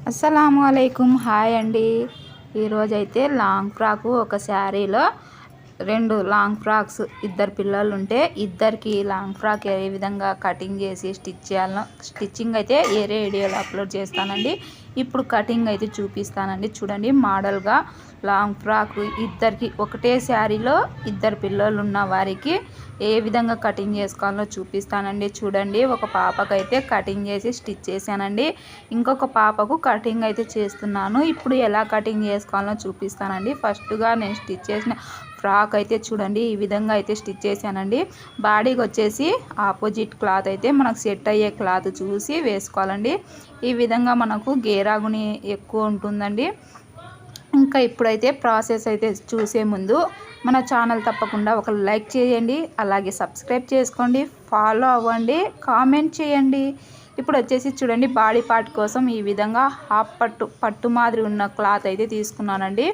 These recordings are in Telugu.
అస్సలాముఅలైకుం హాయ్ అండి. ఈరోజైతే లాంగ్ ఫ్రాకు ఒక శారీలో 2 లాంగ్ ఫ్రాక్స్ ఇద్దరు పిల్లలు ఉంటే ఇద్దరికి లాంగ్ ఫ్రాక్ ఏ విధంగా కటింగ్ చేసి స్టిచ్ చేయాలో స్టిచ్చింగ్ అయితే ఏరే వీడియోలో అప్లోడ్ చేస్తానండి. ఇప్పుడు కటింగ్ అయితే చూపిస్తానండి. చూడండి, మోడల్గా లాంగ్ ఫ్రాక్ ఇద్దరికి ఒకటే శారీలో ఇద్దరు పిల్లలు ఉన్న వారికి ఏ విధంగా కటింగ్ చేసుకోవాలో చూపిస్తానండి. చూడండి, ఒక పాపకైతే కటింగ్ చేసి స్టిచ్ చేశానండి. ఇంకొక పాపకు కటింగ్ అయితే చేస్తున్నాను. ఇప్పుడు ఎలా కటింగ్ చేసుకోవాలో చూపిస్తానండి. ఫస్ట్గా నేను స్టిచ్ చేసిన ఫ్రాక్ అయితే చూడండి, ఈ విధంగా అయితే స్టిచ్ చేశానండి. బాడీకి వచ్చేసి ఆపోజిట్ క్లాత్ అయితే మనకు సెట్ అయ్యే క్లాత్ చూసి వేసుకోవాలండి. ఈ విధంగా మనకు గేరాగుని ఎక్కువ ఉంటుందండి. ఇంకా ఇప్పుడైతే ప్రాసెస్ అయితే చూసే ముందు మన ఛానల్ తప్పకుండా ఒక లైక్ చేయండి, అలాగే సబ్స్క్రైబ్ చేసుకోండి, ఫాలో అవ్వండి, కామెంట్ చేయండి. ఇప్పుడు వచ్చేసి చూడండి, బాడీ పార్ట్ కోసం ఈ విధంగా హాఫ్ పట్టు మాదిరి ఉన్న క్లాత్ అయితే తీసుకున్నానండి.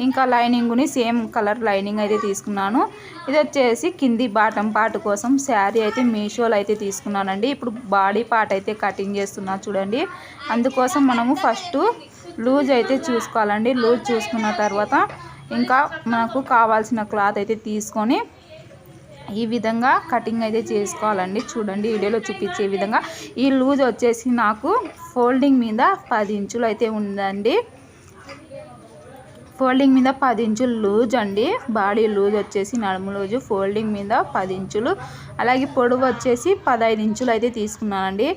ఇంకా లైనింగ్ని సేమ్ కలర్ లైనింగ్ అయితే తీసుకున్నాను. ఇది వచ్చేసి కింది బాటం పార్ట్ కోసం శారీ అయితే మీషోలో అయితే తీసుకున్నానండి. ఇప్పుడు బాడీ పార్ట్ అయితే కటింగ్ చేస్తున్నా చూడండి. అందుకోసం మనము ఫస్ట్ లూజ్ అయితే చూసుకోవాలండి. లూజ్ చూసుకున్న తర్వాత ఇంకా మనకు కావాల్సిన క్లాత్ అయితే తీసుకొని ఈ విధంగా కటింగ్ అయితే చేసుకోవాలండి. చూడండి, వీడియోలో చూపించే విధంగా ఈ లూజ్ వచ్చేసి నాకు ఫోల్డింగ్ మీద 10 ఇంచులు అయితే ఉందండి. ఫోల్డింగ్ మీద 10 ఇంచులు లూజ్ అండి. బాడీ లూజ్ వచ్చేసి నడుము లూజు ఫోల్డింగ్ మీద 10 ఇంచులు, అలాగే పొడవు వచ్చేసి 15 ఇంచులు అయితే తీసుకున్నానండి.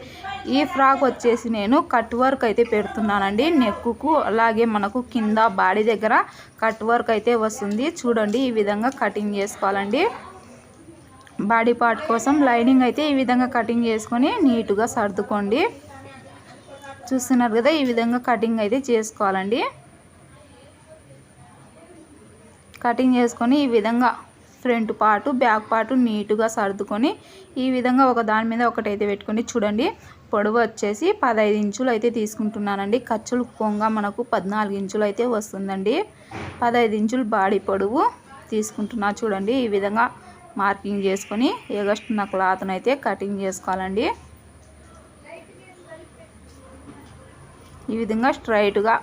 ఈ ఫ్రాక్ వచ్చేసి నేను కట్ వర్క్ అయితే పెడుతున్నానండి నెక్కుకు, అలాగే మనకు కింద బాడీ దగ్గర కట్ వర్క్ అయితే వస్తుంది. చూడండి, ఈ విధంగా కటింగ్ చేసుకోవాలండి. బాడీ పార్ట్ కోసం లైనింగ్ అయితే ఈ విధంగా కటింగ్ చేసుకొని నీట్గా సర్దుకోండి. చూస్తున్నారు కదా, ఈ విధంగా కటింగ్ అయితే చేసుకోవాలండి. కటింగ్ చేసుకొని ఈ విధంగా ఫ్రంట్ పార్టు బ్యాక్ పార్టు నీట్గా సర్దుకొని ఈ విధంగా ఒక దాని మీద ఒకటైతే పెట్టుకొని చూడండి, పొడవు వచ్చేసి 15 ఇంచులు అయితే తీసుకుంటున్నానండి. ఖర్చులు పొంగ మనకు 14 ఇంచులు అయితే వస్తుందండి. 15 ఇంచులు బాడీ పొడవు తీసుకుంటున్నా. చూడండి, ఈ విధంగా మార్కింగ్ చేసుకొని ఎగస్టున్న క్లాత్ను అయితే కటింగ్ చేసుకోవాలండి. ఈ విధంగా స్ట్రైట్గా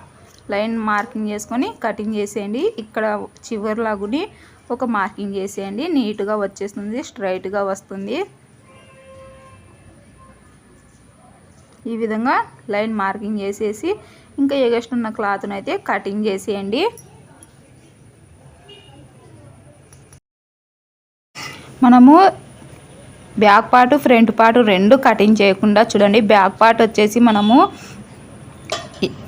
లైన్ మార్కింగ్ చేసుకొని కటింగ్ చేసేయండి. ఇక్కడ చివర్లాగుని ఒక మార్కింగ్ చేసేయండి, నీట్గా వచ్చేస్తుంది, స్ట్రైట్గా వస్తుంది. ఈ విధంగా లైన్ మార్కింగ్ చేసేసి ఇంకా ఎగస్టున్న క్లాత్ను అయితే కటింగ్ చేసేయండి. మనము బ్యాక్ పార్ట్ ఫ్రంట్ పార్ట్ రెండు కటింగ్ చేయకుండా చూడండి, బ్యాక్ పార్ట్ వచ్చేసి మనము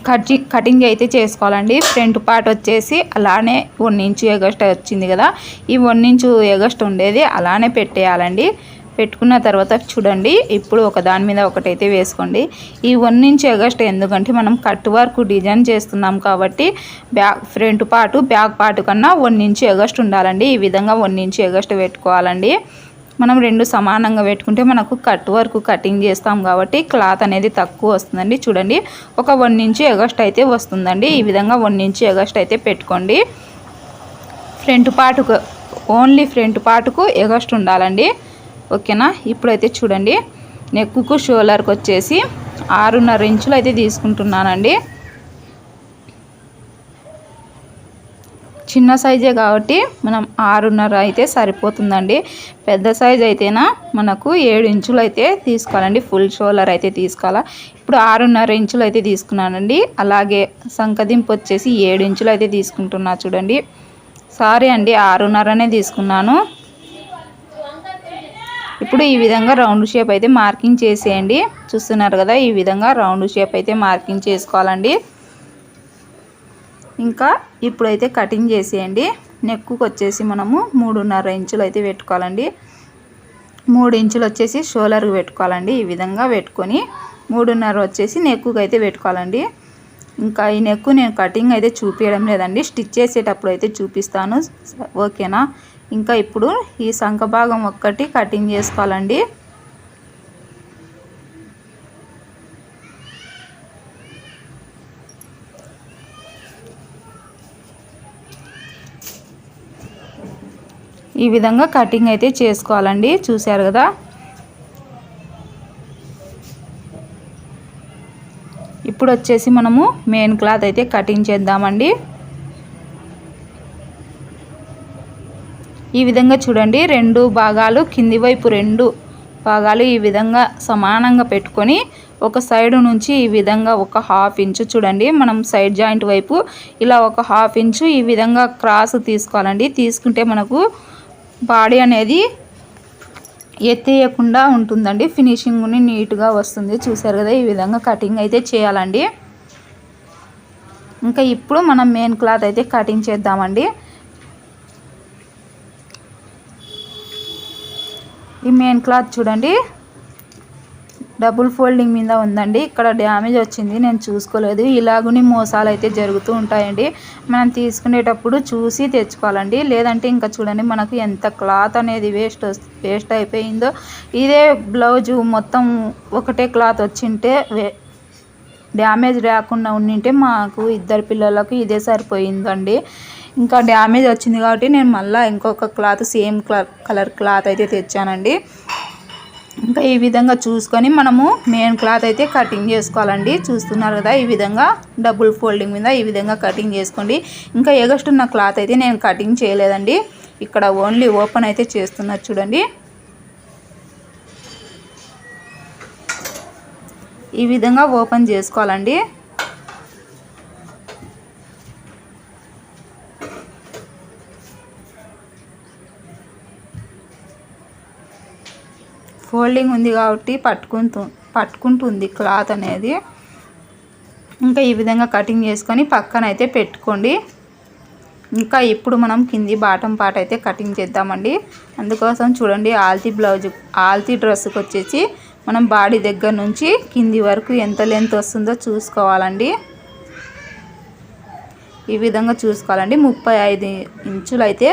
కటింగ్ అయితే చేసుకోవాలండి. ఫ్రంట్ పార్ట్ వచ్చేసి అలానే 1 ఇంచు ఎగస్ట్ వచ్చింది కదా, ఈ 1 ఇంచు ఎగస్ట్ ఉండేది అలానే పెట్టేయాలండి. పెట్టుకున్న తర్వాత చూడండి, ఇప్పుడు ఒక దాని మీద ఒకటైతే వేసుకోండి. ఈ 1 ఇంచు ఎగస్ట్ ఎందుకంటే మనం కట్ వర్క్ డిజైన్ చేస్తున్నాం కాబట్టి ఫ్రంట్ పార్ట్ బ్యాక్ పార్ట్ కన్నా 1 ఇంచు ఎగస్ట్ ఉండాలండి. ఈ విధంగా 1 ఇంచు ఎగస్ట్ పెట్టుకోవాలండి. మనం రెండు సమానంగా పెట్టుకుంటే మనకు కట్ వర్క్ కటింగ్ చేస్తాం కాబట్టి క్లాత్ అనేది తక్కువ వస్తుందండి. చూడండి, ఒక 1 ఇంచు ఎగస్ట్ అయితే వస్తుందండి. ఈ విధంగా 1 ఇంచు ఎగస్ట్ అయితే పెట్టుకోండి. ఫ్రంట్ పార్ట్కు ఓన్లీ ఫ్రంట్ పార్ట్కు ఎగస్ట్ ఉండాలండి. ఓకేనా? ఇప్పుడైతే చూడండి, నెక్కుకు షోల్డర్కి వచ్చేసి 6.5 ఇంచులు అయితే తీసుకుంటున్నానండి. చిన్న సైజే కాబట్టి మనం 6.5 అయితే సరిపోతుందండి. పెద్ద సైజ్ అయితేనా మనకు 7 ఇంచులు అయితే తీసుకోవాలండి. ఫుల్ షోల్డర్ అయితే తీసుకోవాలా. ఇప్పుడు 6.5 ఇంచులు అయితే తీసుకున్నానండి. అలాగే సంకదింపు వచ్చేసి 7 ఇంచులు అయితే తీసుకుంటున్నా. చూడండి, సారీ అండి, 6.5 తీసుకున్నాను. ఇప్పుడు ఈ విధంగా రౌండ్ షేప్ అయితే మార్కింగ్ చేసేయండి. చూస్తున్నారు కదా, ఈ విధంగా రౌండ్ షేప్ అయితే మార్కింగ్ చేసుకోవాలండి. ఇంకా ఇప్పుడైతే కటింగ్ చేసేయండి. నెక్కుకు వచ్చేసి మనము 3.5 ఇంచులు అయితే పెట్టుకోవాలండి. 3 ఇంచులు వచ్చేసి షోల్డర్కి పెట్టుకోవాలండి. ఈ విధంగా పెట్టుకొని 3.5 వచ్చేసి నెక్కుకు అయితే పెట్టుకోవాలండి. ఇంకా ఈ నెక్కు నేను కటింగ్ అయితే చూపించడం లేదండి, స్టిచ్ చేసేటప్పుడు అయితే చూపిస్తాను. ఓకేనా? ఇంకా ఇప్పుడు ఈ సంక భాగం ఒక్కటి కటింగ్ చేసుకోవాలండి. ఈ విధంగా కటింగ్ అయితే చేసుకోవాలండి. చూశారు కదా, ఇప్పుడు వచ్చేసి మనము మెయిన్ క్లాత్ అయితే కటింగ్ చేద్దామండి. ఈ విధంగా చూడండి, 2 భాగాలు కింది వైపు 2 భాగాలు ఈ విధంగా సమానంగా పెట్టుకొని ఒక సైడ్ నుంచి ఈ విధంగా ఒక 1/2 ఇంచు చూడండి, మనం సైడ్ జాయింట్ వైపు ఇలా ఒక 1/2 ఇంచు ఈ విధంగా క్రాస్ తీసుకోవాలండి. తీసుకుంటే మనకు బాడీ అనేది ఎత్తేయకుండా ఉంటుందండి, ఫినిషింగ్ నీట్గా వస్తుంది. చూసారు కదా, ఈ విధంగా కటింగ్ అయితే చేయాలండి. ఇంకా ఇప్పుడు మనం మెయిన్ క్లాత్ అయితే కటింగ్ చేద్దామండి. ఈ మెయిన్ క్లాత్ చూడండి డబుల్ ఫోల్డింగ్ మీద ఉందండి. ఇక్కడ డ్యామేజ్ వచ్చింది, నేను చూసుకోలేదు. ఇలాగుని మోసాలు అయితే జరుగుతూ ఉంటాయండి. మనం తీసుకునేటప్పుడు చూసి తెచ్చుకోవాలండి, లేదంటే ఇంకా చూడండి మనకు ఎంత క్లాత్ అనేది వేస్ట్ అయిపోయిందో. ఇదే బ్లౌజు మొత్తం ఒకటే క్లాత్ వచ్చింటే డ్యామేజ్ రాకుండా ఉండింటే మాకు 2 పిల్లలకు ఇదే సరిపోయిందండి. ఇంకా డ్యామేజ్ వచ్చింది కాబట్టి నేను మళ్ళీ ఇంకొక క్లాత్ సేమ్ కలర్ క్లాత్ అయితే తెచ్చానండి. ఇంకా ఈ విధంగా చూసుకొని మనము మెయిన్ క్లాత్ అయితే కటింగ్ చేసుకోవాలండి. చూస్తున్నారు కదా, ఈ విధంగా డబుల్ ఫోల్డింగ్ మీద ఈ విధంగా కటింగ్ చేసుకోండి. ఇంకా ఎగస్టున్న క్లాత్ అయితే నేను కటింగ్ చేయలేదండి, ఇక్కడ ఓన్లీ ఓపెన్ అయితే చేస్తున్నారు చూడండి. ఈ విధంగా ఓపెన్ చేసుకోవాలండి. ఫోల్డింగ్ ఉంది కాబట్టి పట్టుకుంటుంది క్లాత్ అనేది. ఇంకా ఈ విధంగా కటింగ్ చేసుకొని పక్కన అయితే పెట్టుకోండి. ఇంకా ఇప్పుడు మనం కింది బాటం పార్ట్ అయితే కటింగ్ చేద్దామండి. అందుకోసం చూడండి, ఆల్తీ డ్రెస్కి వచ్చేసి మనం బాడీ దగ్గర నుంచి కింది వరకు ఎంత లెంత్ వస్తుందో చూసుకోవాలండి. ఈ విధంగా చూసుకోవాలండి. 35 ఇంచులు అయితే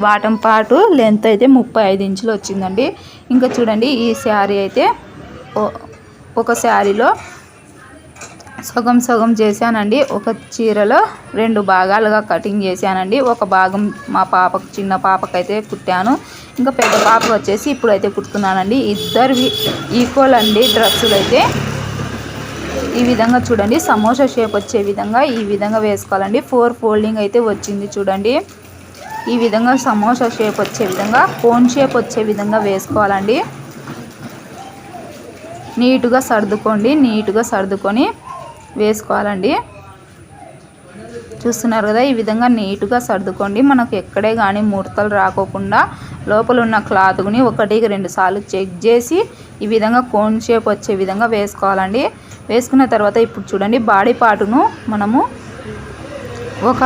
బాటం పార్ట్ లెంత్ అయితే 35 ఇంచులు వచ్చిందండి. ఇంకా చూడండి, ఈ శారీ అయితే ఒక శారీలో సగం చేశానండి. ఒక చీరలో 2 భాగాలుగా కటింగ్ చేశానండి. ఒక భాగం మా పాపకు, చిన్న పాపకైతే కుట్టాను. ఇంకా పెద్ద పాప వచ్చేసి ఇప్పుడైతే కుడుతున్నానండి. ఇద్దరివి ఈక్వల్ అండి డ్రెస్సులు అయితే. ఈ విధంగా చూడండి, సమోసా షేప్ వచ్చే విధంగా ఈ విధంగా వేసుకోవాలండి. 4 ఫోల్డింగ్ అయితే వచ్చింది చూడండి. ఈ విధంగా సమోసా షేప్ వచ్చే విధంగా, కోన్ షేప్ వచ్చే విధంగా వేసుకోవాలండి. నీట్గా సర్దుకొని వేసుకోవాలండి. చూస్తున్నారు కదా, ఈ విధంగా నీట్గా సర్దుకోండి. మనకు ఎక్కడే కానీ ముడతలు రాకోకుండా లోపల ఉన్న క్లాత్ని 1కి 2 సార్లు చెక్ చేసి ఈ విధంగా కోన్ షేప్ వచ్చే విధంగా వేసుకోవాలండి. వేసుకున్న తర్వాత ఇప్పుడు చూడండి, బాడీ పార్టును మనము ఒక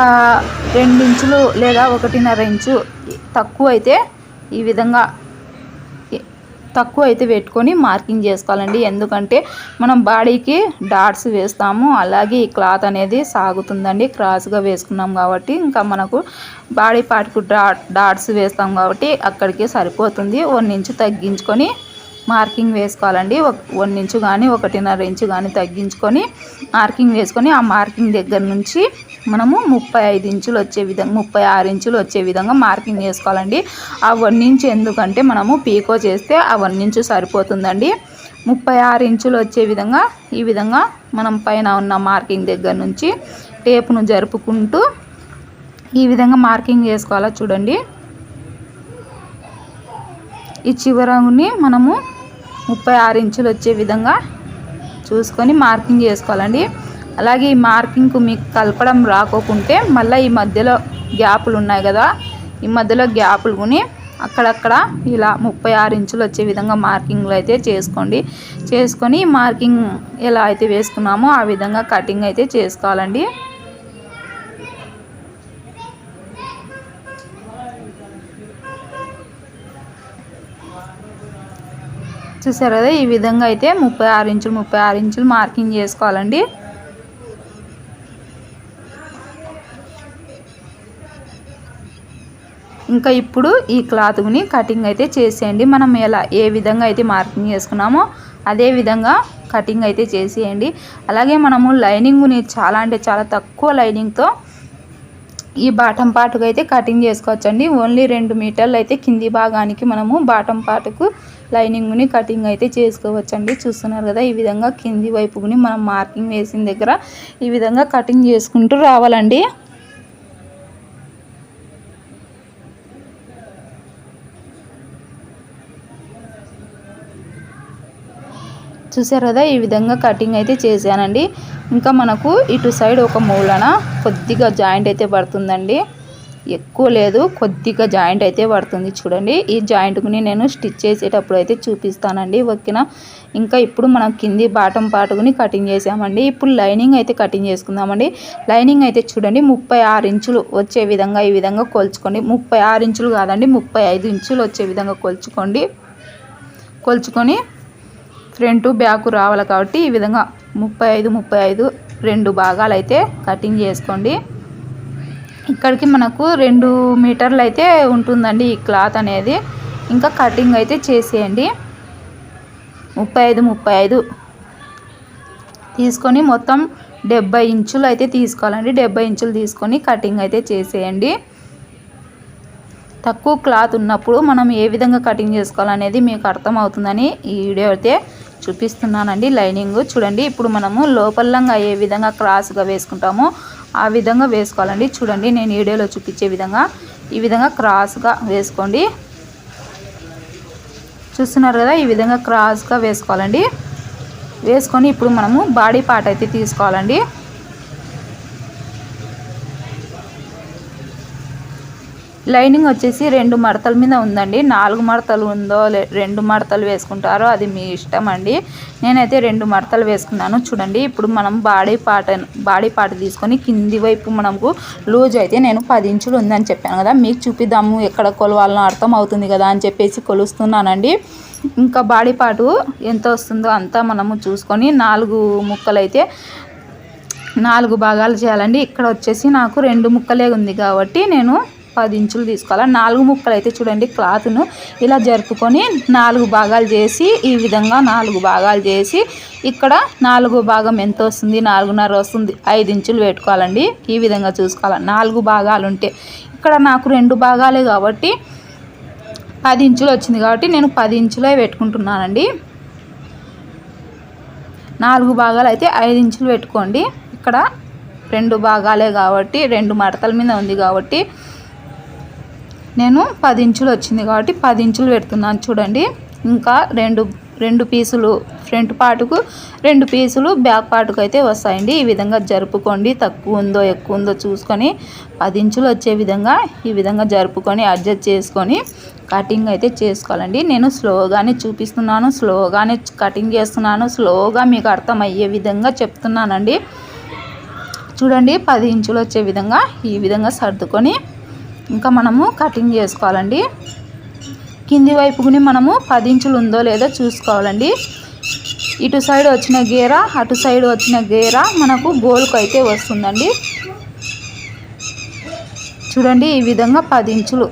2 ఇంచులు లేదా 1.5 ఇంచు తక్కువ అయితే పెట్టుకొని మార్కింగ్ చేసుకోవాలండి. ఎందుకంటే మనం బాడీకి డాట్స్ వేస్తాము, అలాగే ఈ క్లాత్ అనేది సాగుతుందండి. క్రాస్గా వేసుకున్నాం కాబట్టి ఇంకా మనకు బాడీ పార్ట్కు డాట్స్ వేస్తాం కాబట్టి అక్కడికి సరిపోతుంది. 1 ఇంచు తగ్గించుకొని మార్కింగ్ వేసుకోవాలండి. 1 ఇంచు కానీ 1.5 ఇంచు కానీ తగ్గించుకొని మార్కింగ్ వేసుకొని ఆ మార్కింగ్ దగ్గర నుంచి మనము 35 ఇంచులు వచ్చే విధంగా 36 ఇంచులు వచ్చే విధంగా మార్కింగ్ వేసుకోవాలండి. ఆ 1 ఇంచు ఎందుకంటే మనము పీకో చేస్తే ఆ 1 ఇంచు సరిపోతుందండి. 36 ఇంచులు వచ్చే విధంగా ఈ విధంగా మనం పైన ఉన్న మార్కింగ్ దగ్గర నుంచి టేపును జరుపుకుంటూ ఈ విధంగా మార్కింగ్ వేసుకోవాలా చూడండి. ఈ చివరని మనము 36 ఇంచులు వచ్చే విధంగా చూసుకొని మార్కింగ్ చేసుకోవాలండి. అలాగే ఈ మార్కింగ్కు మీకు కలపడం రాకోకుంటే మళ్ళీ ఈ మధ్యలో గ్యాపులు ఉన్నాయి కదా, ఈ మధ్యలో గ్యాపులుని అక్కడక్కడ ఇలా 36 ఇంచులు వచ్చే విధంగా మార్కింగ్లు అయితే చేసుకొని మార్కింగ్ ఎలా అయితే వేసుకున్నామో ఆ విధంగా కటింగ్ అయితే చేసుకోవాలండి. చూసారు కదా, ఈ విధంగా అయితే 36 ఇంచులు మార్కింగ్ చేసుకోవాలండి. ఇంకా ఇప్పుడు ఈ క్లాత్ని కటింగ్ అయితే చేసేయండి. మనం ఏ విధంగా అయితే మార్కింగ్ చేసుకున్నామో అదే విధంగా కటింగ్ అయితే చేసేయండి. అలాగే మనము లైనింగ్ని చాలా అంటే చాలా తక్కువ లైనింగ్తో ఈ బాటం పార్ట్కి అయితే కటింగ్ చేసుకోవచ్చండి. ఓన్లీ 2 మీటర్లు అయితే కింది భాగానికి మనము బాటం పార్ట్కు లైనింగ్ని కటింగ్ అయితే చేసుకోవచ్చండి. చూస్తున్నారు కదా, ఈ విధంగా కింది వైపుని మనం మార్కింగ్ వేసిన దగ్గర ఈ విధంగా కటింగ్ చేసుకుంటూ రావాలండి. చూసారు కదా, ఈ విధంగా కటింగ్ అయితే చేశానండి. ఇంకా మనకు ఇటు సైడ్ ఒక మూలన కొద్దిగా జాయింట్ అయితే పడుతుందండి, ఎక్కువ లేదు, కొద్దిగా జాయింట్ అయితే పడుతుంది. చూడండి, ఈ జాయింట్ని నేను స్టిచ్ చేసేటప్పుడు అయితే చూపిస్తానండి, ఓకేనా. ఇంకా ఇప్పుడు మనం కింది బాటం పాటుకుని కటింగ్ చేసామండి. ఇప్పుడు లైనింగ్ అయితే కటింగ్ చేసుకుందామండి. లైనింగ్ అయితే చూడండి 36 ఇంచులు వచ్చే విధంగా ఈ విధంగా కొలుచుకోండి. 36 ఇంచులు కాదండి, 35 ఇంచులు వచ్చే విధంగా కొలుచుకొని ఫ్రంట్ బ్యాక్ రావాలి కాబట్టి ఈ విధంగా 35 2 భాగాలు అయితే కటింగ్ చేసుకోండి. ఇక్కడికి మనకు 2 మీటర్లు అయితే ఉంటుందండి ఈ క్లాత్ అనేది. ఇంకా కటింగ్ అయితే చేసేయండి. 35 తీసుకొని మొత్తం 70 ఇంచులు అయితే తీసుకోవాలండి. 70 ఇంచులు తీసుకొని కటింగ్ అయితే చేసేయండి. తక్కువ క్లాత్ ఉన్నప్పుడు మనం ఏ విధంగా కటింగ్ చేసుకోవాలనేది మీకు అర్థమవుతుందని ఈ వీడియో అయితే చూపిస్తున్నానండి. లైనింగ్ చూడండి, ఇప్పుడు మనము లోపలంగా ఏ విధంగా క్రాస్గా వేసుకుంటామో ఆ విధంగా వేసుకోవాలండి. చూడండి, నేను వీడియోలో చూపించే విధంగా ఈ విధంగా క్రాస్గా వేసుకోండి. చూస్తున్నారు కదా, ఈ విధంగా క్రాస్గా వేసుకోవాలండి. వేసుకొని ఇప్పుడు మనము బాడీ పార్ట్ అయితే తీసుకోవాలండి. లైనింగ్ వచ్చేసి 2 మడతల మీద ఉందండి. 4 మడతలు ఉందో 2 మడతలు వేసుకుంటారో అది మీ ఇష్టం అండి. నేనైతే 2 మడతలు వేసుకున్నాను. చూడండి, ఇప్పుడు మనం బాడీ పార్ట్ తీసుకొని కింది వైపు మనకు లూజ్ అయితే నేను 10 ఇంచులు ఉందని చెప్పాను కదా, మీకు చూపిద్దాము ఎక్కడ కొలవాలనో అర్థం అవుతుంది కదా అని చెప్పేసి కొలుస్తున్నానండి. ఇంకా బాడీ పార్టు ఎంత వస్తుందో అంతా మనము చూసుకొని 4 ముక్కలు అయితే 4 భాగాలు చేయాలండి. ఇక్కడ వచ్చేసి నాకు 2 ముక్కలే ఉంది కాబట్టి నేను 10 ఇంచులు తీసుకోవాలి. 4 ముక్కలు అయితే చూడండి, క్లాత్ను ఇలా జరుపుకొని 4 భాగాలు చేసి ఈ విధంగా 4 భాగాలు చేసి ఇక్కడ 4 భాగం ఎంత వస్తుంది, 4.5 వస్తుంది, 5 ఇంచులు పెట్టుకోవాలండి. ఈ విధంగా చూసుకోవాలి. 4 భాగాలు ఉంటే ఇక్కడ నాకు 2 భాగాలే కాబట్టి 10 ఇంచులు వచ్చింది కాబట్టి నేను 10 ఇంచులే పెట్టుకుంటున్నానండి. 4 భాగాలు అయితే 5 ఇంచులు పెట్టుకోండి. ఇక్కడ 2 భాగాలే కాబట్టి 2 మడతల మీద ఉంది కాబట్టి నేను 10 ఇంచులు వచ్చింది కాబట్టి 10 ఇంచులు పెడుతున్నాను. చూడండి, ఇంకా రెండు పీసులు ఫ్రంట్ పార్టుకు 2 పీసులు బ్యాక్ పార్టుకు అయితే వస్తాయండి. ఈ విధంగా జరుపుకోండి. తక్కువ ఉందో ఎక్కువ ఉందో చూసుకొని 10 ఇంచులు వచ్చే విధంగా ఈ విధంగా జరుపుకొని అడ్జస్ట్ చేసుకొని కటింగ్ అయితే చేసుకోవాలండి. నేను స్లోగానే చూపిస్తున్నాను, స్లోగానే కటింగ్ చేస్తున్నాను, స్లోగా మీకు అర్థమయ్యే విధంగా చెప్తున్నానండి. చూడండి, 10 ఇంచులు వచ్చే విధంగా ఈ విధంగా సర్దుకొని ఇంకా మనము కటింగ్ చేసుకోవాలండి. కింది వైపుని మనము 10 ఇంచులు ఉందో లేదో చూసుకోవాలండి. ఇటు సైడ్ వచ్చిన గేర అటు సైడ్ వచ్చిన గేర మనకు గోల్కు అయితే వస్తుందండి. చూడండి, ఈ విధంగా 10 ఇంచులు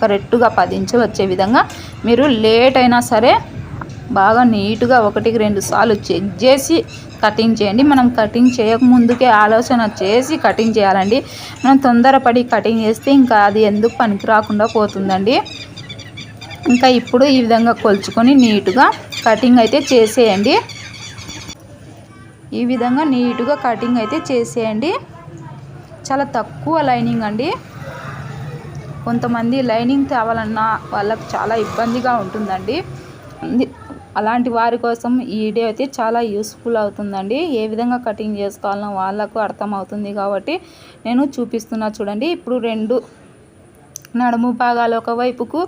కరెక్ట్గా 10 ఇంచులు వచ్చే విధంగా మీరు లేట్ అయినా సరే బాగా నీట్గా 1-2 సార్లు చెక్ చేసి కటింగ్ చేయండి. మనం కటింగ్ చేయకముందుకే ఆలోచన చేసి కటింగ్ చేయాలండి. మనం తొందరపడి కటింగ్ చేస్తే ఇంకా అది ఎందుకు పనికి రాకుండా పోతుందండి. ఇంకా ఇప్పుడు ఈ విధంగా కొలుచుకొని నీట్గా కటింగ్ అయితే చేసేయండి. ఈ విధంగా నీట్గా కటింగ్ అయితే చేసేయండి. చాలా తక్కువ లైనింగ్ అండి. కొంతమంది లైనింగ్ తేవాలన్నా వాళ్ళకి చాలా ఇబ్బందిగా ఉంటుందండి. అలాంటి వారి కోసం ఈ వీడియో అయితే చాలా యూస్ఫుల్ అవుతుందండి. ఏ విధంగా కటింగ్ చేసుకోవాలనో వాళ్ళకు అర్థమవుతుంది కాబట్టి నేను చూపిస్తున్నా. చూడండి, ఇప్పుడు 2 నడుము భాగాలు ఒకవైపుకు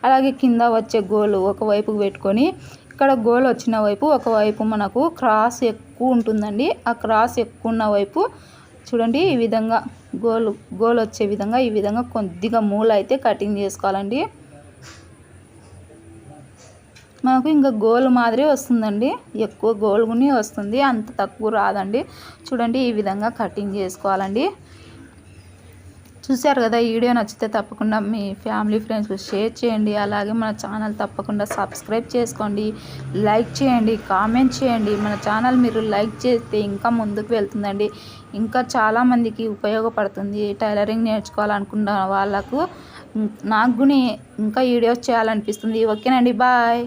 అలాగే కింద వచ్చే గోలు ఒకవైపుకు పెట్టుకొని ఇక్కడ గోల్ వచ్చిన వైపు ఒకవైపు మనకు క్రాస్ ఎక్కువ ఉంటుందండి. ఆ క్రాస్ ఎక్కువ ఉన్న వైపు చూడండి ఈ విధంగా గోల్ వచ్చే విధంగా ఈ విధంగా కొద్దిగా మూల అయితే కటింగ్ చేసుకోవాలండి. మనకు ఇంకా గోల్ మాదిరి వస్తుందండి, ఎక్కువ గోల్గుని వస్తుంది, అంత తక్కువ రాదండి. చూడండి, ఈ విధంగా కటింగ్ చేసుకోవాలండి. చూశారు కదా, ఈ వీడియో నచ్చితే తప్పకుండా మీ ఫ్యామిలీ ఫ్రెండ్స్కి షేర్ చేయండి. అలాగే మన ఛానల్ తప్పకుండా సబ్స్క్రైబ్ చేసుకోండి, లైక్ చేయండి, కామెంట్ చేయండి. మన ఛానల్ మీరు లైక్ చేస్తే ఇంకా ముందుకు వెళ్తుందండి, ఇంకా చాలామందికి ఉపయోగపడుతుంది. టైలరింగ్ నేర్చుకోవాలనుకున్న వాళ్ళకు నాకు ఇంకా వీడియోస్ చేయాలనిపిస్తుంది. ఓకేనండి, బాయ్.